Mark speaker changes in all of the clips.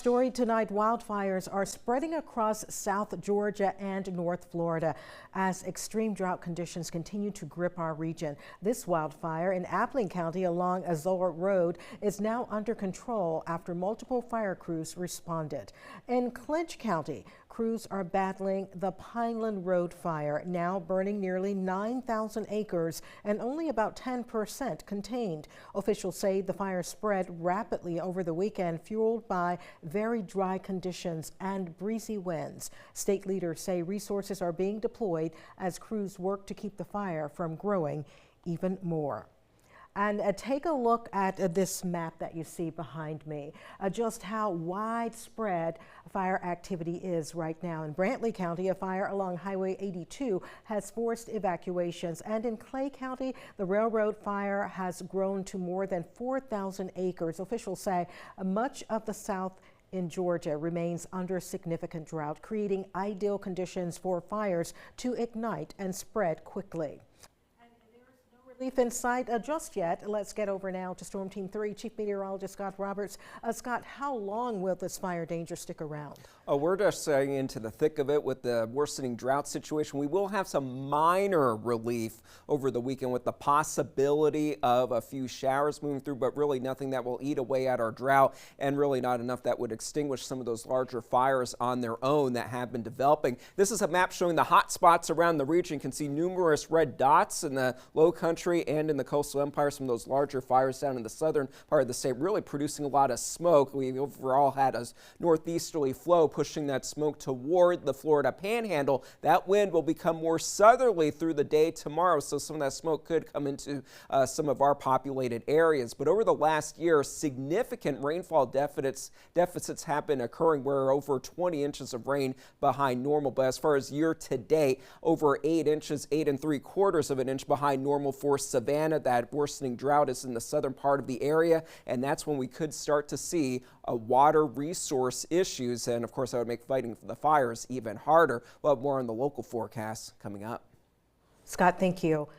Speaker 1: Story tonight, wildfires are spreading across South Georgia and North Florida as extreme drought conditions continue to grip our region. This wildfire in Effingham County along Azora Road is now under control after multiple fire crews responded. In Clinch County, crews are battling the Pineland Road fire, now burning nearly 9,000 acres and only about 10% contained. Officials say the fire spread rapidly over the weekend, fueled by very dry conditions and breezy winds. State leaders say resources are being deployed as crews work to keep the fire from growing even more. And take a look at this map that you see behind me, just how widespread fire activity is right now. In Brantley County, a fire along Highway 82 has forced evacuations, and in Clay County, the railroad fire has grown to more than 4,000 acres. Officials say much of the South in Georgia remains under significant drought, creating ideal conditions for fires to ignite and spread quickly. Relief in sight just yet. Let's get over now to Storm Team 3, Chief Meteorologist Scott Roberts. Scott, how long will this fire danger stick around?
Speaker 2: We're just getting into the thick of it with the worsening drought situation. We will have some minor relief over the weekend with the possibility of a few showers moving through, but really nothing that will eat away at our drought, and really not enough that would extinguish some of those larger fires on their own that have been developing. This is a map showing the hot spots around the region. You can see numerous red dots in the low country and in the coastal empire, some of those larger fires down in the southern part of the state really producing a lot of smoke. We overall had a northeasterly flow pushing that smoke toward the Florida panhandle. That wind will become more southerly through the day tomorrow, so some of that smoke could come into some of our populated areas. But over the last year, significant rainfall deficits have been occurring. We're over 20 inches of rain behind normal, but as far as year to date, over 8 inches, 8 3/4 of an inch behind normal for Savannah. That worsening drought is in the southern part of the area, and that's when we could start to see water resource issues. And of course, that would make fighting the fires even harder. We'll have more on the local forecast coming up.
Speaker 1: Scott, thank you.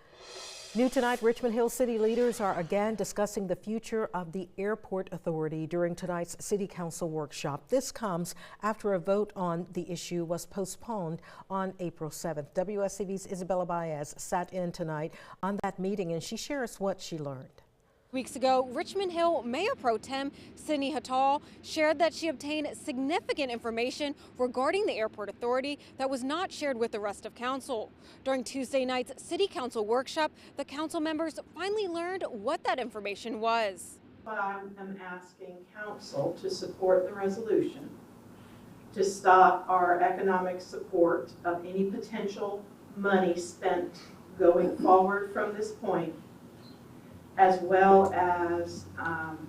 Speaker 1: New tonight, Richmond Hill city leaders are again discussing the future of the airport authority during tonight's city council workshop. This comes after a vote on the issue was postponed on April 7th. WSAV's Isabella Baez sat in tonight on that meeting, and she shares what she learned.
Speaker 3: Weeks ago, Richmond Hill Mayor Pro Tem Cindy Hattal shared that she obtained significant information regarding the airport authority that was not shared with the rest of council. During Tuesday night's city council workshop, the council members finally learned what that information was.
Speaker 4: I am asking council to support the resolution to stop our economic support of any potential money spent going forward from this point, as well as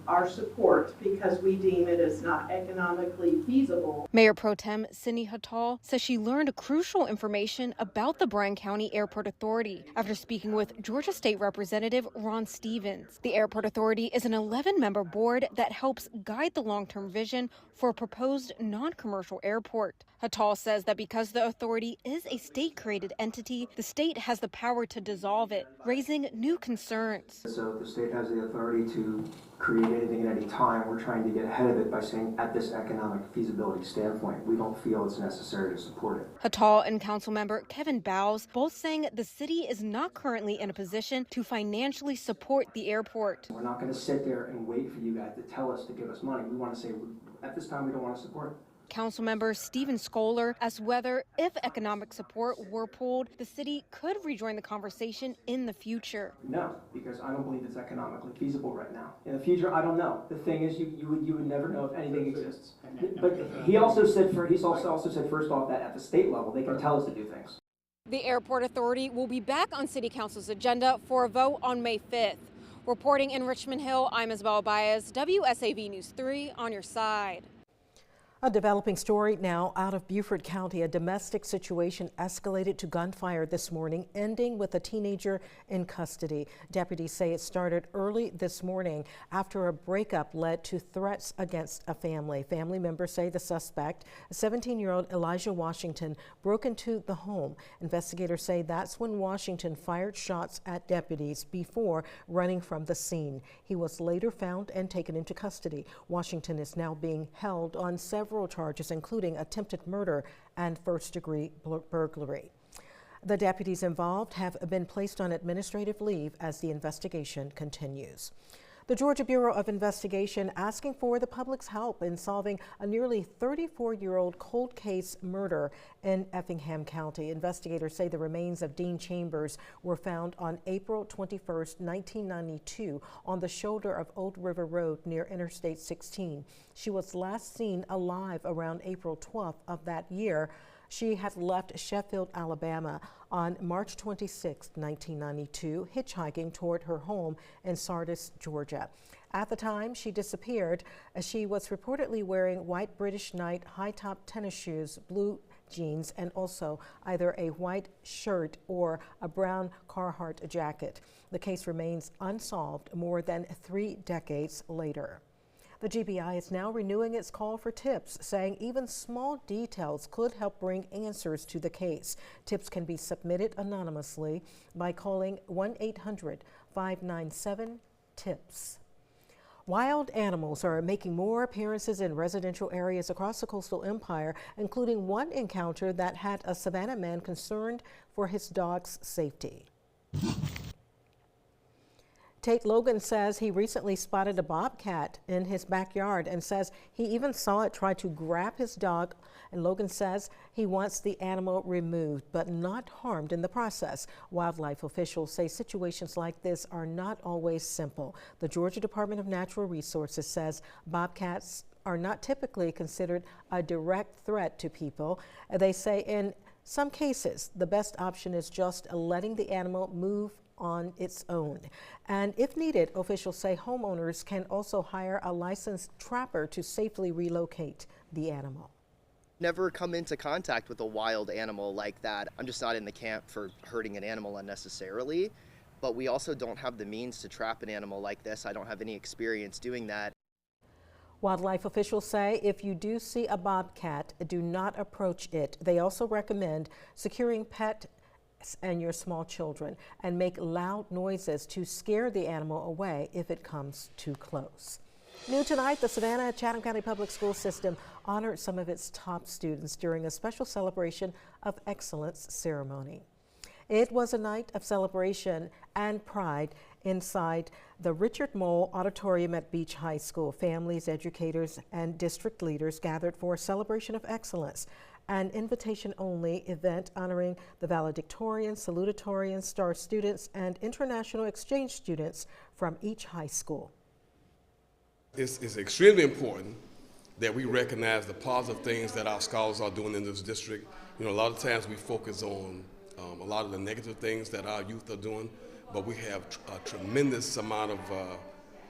Speaker 4: our support because we deem it as not economically feasible.
Speaker 3: Mayor Pro Tem Cindy Hattal says she learned crucial information about the Bryan County Airport Authority after speaking with Georgia State Representative Ron Stevens. The Airport Authority is an 11-member board that helps guide the long-term vision for a proposed non-commercial airport. Hattal says that because the authority is a state-created entity, the state has the power to dissolve it, raising new concerns.
Speaker 5: So the state has the authority to create anything at any time. We're trying to get ahead of it by saying at this economic feasibility standpoint, we don't feel it's necessary to support it.
Speaker 3: Hattal and Councilmember Kevin Bowes both saying the city is not currently in a position to financially support the airport.
Speaker 5: We're not going to sit there and wait for you guys to tell us to give us money. We want to say at this time we don't want to support it.
Speaker 3: Councilmember Stephen Scholar asked whether, if economic support were pulled, the city could rejoin the conversation in the future.
Speaker 5: No, because I don't believe it's economically feasible right now. In the future, I don't know. The thing is, you would never know if anything exists. But he also said, first off, that at the state level, they can tell us to do things.
Speaker 3: The Airport Authority will be back on City Council's agenda for a vote on May 5th. Reporting in Richmond Hill, I'm Isabella Baez, WSAV News 3 on your side.
Speaker 1: A developing story now out of Beaufort County. A domestic situation escalated to gunfire this morning, ending with a teenager in custody. Deputies say it started early this morning after a breakup led to threats against a family. Family members say the suspect, a 17-year-old Elijah Washington, broke into the home. Investigators say that's when Washington fired shots at deputies before running from the scene. He was later found and taken into custody. Washington is now being held on several charges, including attempted murder and first-degree burglary. The deputies involved have been placed on administrative leave as the investigation continues. The Georgia Bureau of Investigation asking for the public's help in solving a nearly 34-year-old cold case murder in Effingham County. Investigators say the remains of Dean Chambers were found on April 21st, 1992 on the shoulder of Old River Road near Interstate 16. She was last seen alive around April 12th of that year. She had left Sheffield, Alabama on March 26, 1992, hitchhiking toward her home in Sardis, Georgia. At the time she disappeared, she was reportedly wearing white British Knight high-top tennis shoes, blue jeans, and also either a white shirt or a brown Carhartt jacket. The case remains unsolved more than 3 decades later. The GBI is now renewing its call for tips, saying even small details could help bring answers to the case. Tips can be submitted anonymously by calling 1-800-597-TIPS. Wild animals are making more appearances in residential areas across the coastal empire, including one encounter that had a Savannah man concerned for his dog's safety. Tate Logan says he recently spotted a bobcat in his backyard and says he even saw it try to grab his dog. And Logan says he wants the animal removed but not harmed in the process. Wildlife officials say situations like this are not always simple. The Georgia Department of Natural Resources says bobcats are not typically considered a direct threat to people. They say in some cases the best option is just letting the animal move on its own. And if needed, officials say homeowners can also hire a licensed trapper to safely relocate the animal.
Speaker 6: Never come into contact with a wild animal like that. I'm just not in the camp for hurting an animal unnecessarily, but we also don't have the means to trap an animal like this. I don't have any experience doing that.
Speaker 1: Wildlife officials say if you do see a bobcat, do not approach it. They also recommend securing pet and your small children and make loud noises to scare the animal away if it comes too close. New tonight, the Savannah Chatham County Public School System honored some of its top students during a special celebration of excellence ceremony. It was a night of celebration and pride inside the Richard Mole Auditorium at Beach High School. Families, educators, and district leaders gathered for a celebration of excellence, an invitation-only event honoring the valedictorian, salutatorian, star students, and international exchange students from each high school.
Speaker 7: It's extremely important that we recognize the positive things that our scholars are doing in this district. You know, a lot of times we focus on a lot of the negative things that our youth are doing, but we have a tremendous amount of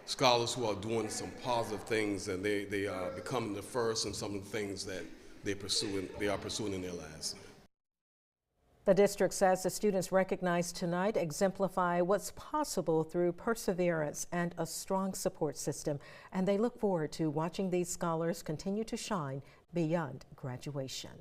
Speaker 7: scholars who are doing some positive things, and they are becoming the first in some of the things that they are pursuing in their lives.
Speaker 1: The district says the students recognized tonight exemplify what's possible through perseverance and a strong support system, and they look forward to watching these scholars continue to shine beyond graduation.